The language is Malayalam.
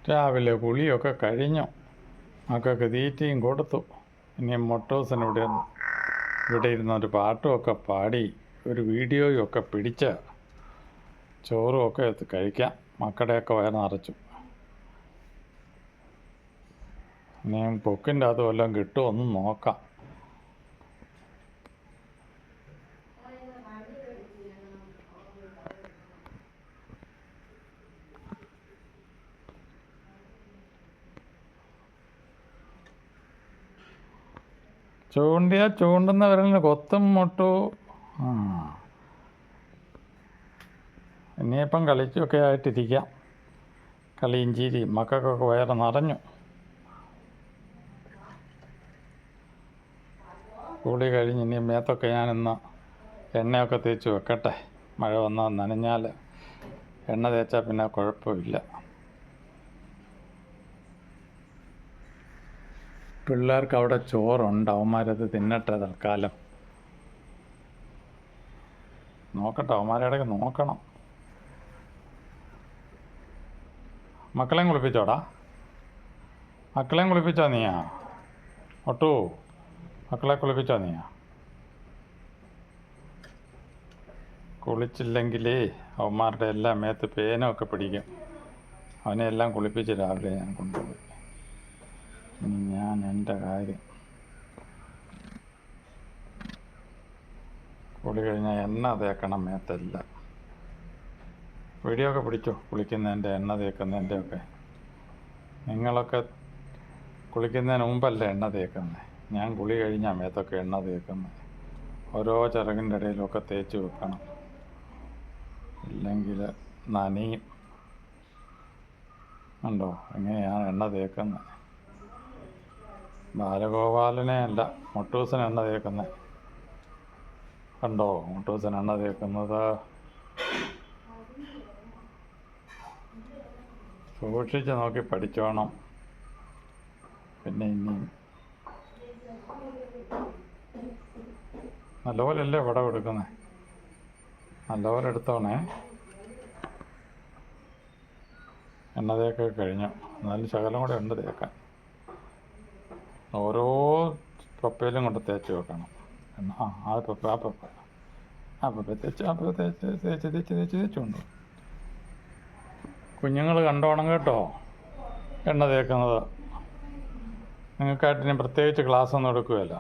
രാവിലെ കുളിയൊക്കെ കഴിഞ്ഞു, മക്കൾക്ക് തീറ്റയും കൊടുത്തു. ഇനി മൊട്ടൂസൻ ഇവിടെ ഇരുന്നൊരു പാട്ടുമൊക്കെ പാടി ഒരു വീഡിയോയും ഒക്കെ പിടിച്ച് ചോറും ഒക്കെ എടുത്ത് കഴിക്കാം. മക്കളുടെയൊക്കെ വയറ് നിറച്ചു. ഇനിയും പൊക്കിൻ്റെ അത് വല്ലതും കിട്ടുമോ ഒന്ന് നോക്കാം. ചൂണ്ടുന്ന വിരലിന് കൊത്തും മുട്ടു. ഇനിയിപ്പം കളിച്ചൊക്കെ ആയിട്ടിരിക്കാം. കളിയും ചിരിയും. മക്കൾക്കൊക്കെ വയറ് നിറഞ്ഞു. കുളി കഴിഞ്ഞ് ഇനി മേത്തൊക്കെ ഞാനിന്ന് എണ്ണയൊക്കെ തേച്ച് വെക്കട്ടെ. മഴ വന്നാൽ നനഞ്ഞാൽ എണ്ണ തേച്ചാൽ പിന്നെ കുഴപ്പമില്ല. പിള്ളേർക്ക് അവിടെ ചോറുണ്ട്, അവന്മാരത് തിന്നട്ടെ തൽക്കാലം. നോക്കട്ടെ, അവന്മാരെ ഇടയ്ക്ക് നോക്കണം. മക്കളെയും കുളിപ്പിച്ചോടാ? മക്കളെയും കുളിപ്പിച്ചോ നീയാ? ഒട്ടു മക്കളെ കുളിപ്പിച്ചോ നീയാ? കുളിച്ചില്ലെങ്കിലേ അവന്മാരുടെ എല്ലാം മേത്ത് പേനൊക്കെ പിടിക്കും. അവനെ എല്ലാം കുളിപ്പിച്ച് രാവിലെ ഞാൻ കൊണ്ടുപോയി. ഇനി ഞാൻ എൻ്റെ കാര്യം. കുളി കഴിഞ്ഞാൽ എണ്ണ തേക്കണം മേത്തെല്ലാം. വീഡിയോ ഒക്കെ പിടിച്ചോ കുളിക്കുന്നതിൻ്റെ എണ്ണ തേക്കുന്നതിൻ്റെ ഒക്കെ. നിങ്ങളൊക്കെ കുളിക്കുന്നതിന് മുമ്പല്ലേ എണ്ണ തേക്കുന്നത്? ഞാൻ കുളി കഴിഞ്ഞാൽ മേത്തൊക്കെ എണ്ണ തേക്കുന്നത്. ഓരോ ചിറകിൻ്റെ ഇടയിലൊക്കെ തേച്ച് വെക്കണം, ഇല്ലെങ്കിൽ നനയും. ഉണ്ടോ എങ്ങനെയാണ് എണ്ണ തേക്കുന്നത്? ബാലഗോപാലനെ അല്ല, മൊട്ടൂസൻ എണ്ണ തേക്കുന്നത് കണ്ടോ? മൊട്ടൂസൻ എണ്ണ തേക്കുന്നത് സൂക്ഷിച്ച് നോക്കി പഠിച്ചോണം. പിന്നെ ഇനിയും നല്ലപോലെയല്ലേ പടം എടുക്കുന്നത്? നല്ലപോലെ എടുത്തോണേ. എണ്ണ തേക്കൊക്കെ കഴിഞ്ഞു, എന്നാലും ശകലം കൂടെ ഉണ്ട് തേക്കാൻ. ഓരോ പപ്പയിലും കൊണ്ട് തേച്ച് വെക്കണം എണ്ണ. ആ പപ്പ തേച്ചുകൊണ്ട് കുഞ്ഞുങ്ങൾ കണ്ടോണം കേട്ടോ എണ്ണ തേക്കുന്നത്. നിങ്ങൾക്കായിട്ട് ഞാൻ പ്രത്യേകിച്ച് ക്ലാസ്സൊന്നും എടുക്കുകയില്ല.